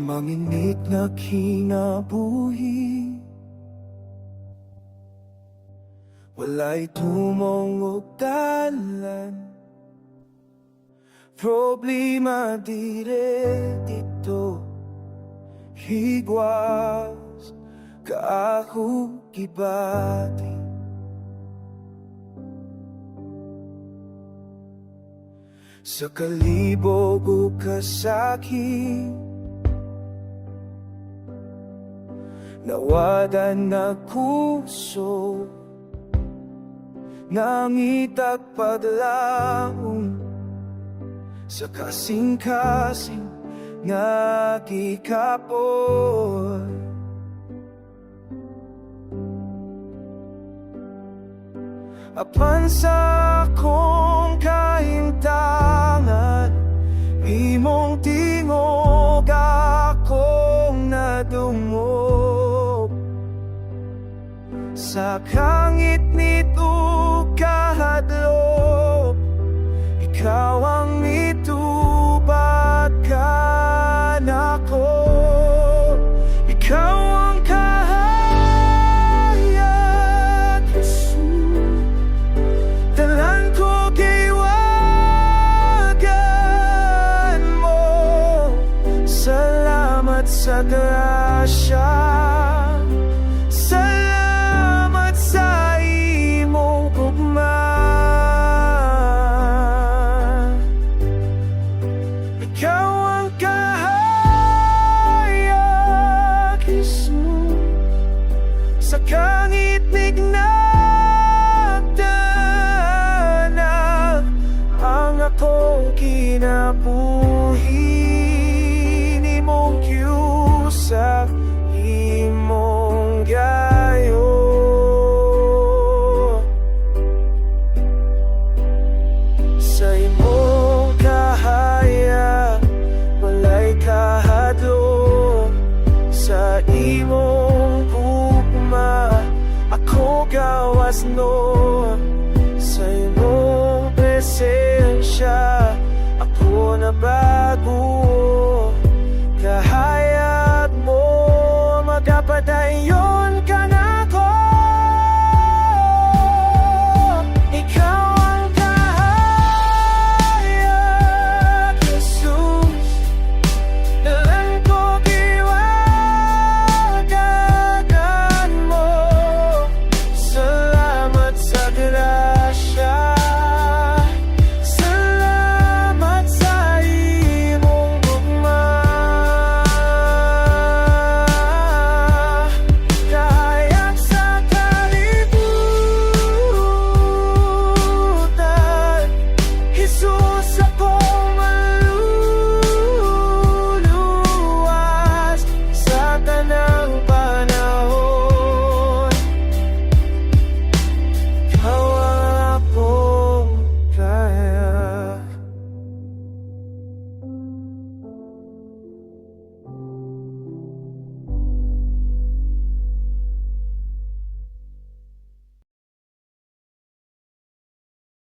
manginit nga kinabuhi, walay tumong ug dalan. Problema dire dito, higwas kaako gibati. Sa kalibog o kasakit, nawadan na kuso, nangitag paglaong sa kasing-kasing nga gikapoy. Apan sa akong kaintangan, imong tingog akong nadungog. Sa kangit nito kahadlok, ikaw ang itubag kanako. Ikaw ang kahayag, Jesus. Dalan ko giwagan mo. Salamat sa grasya, salamat sa imong gugma. Ikaw ang kahayag, Jesus. Sa kangit nagdanag ang akong kinabuhi. Nimong kiusa, imong gayo. Sa imong kahayag, walay kahadlok. Sa imong gugma, ako gawas no. Sa imong presensya, ako na bago.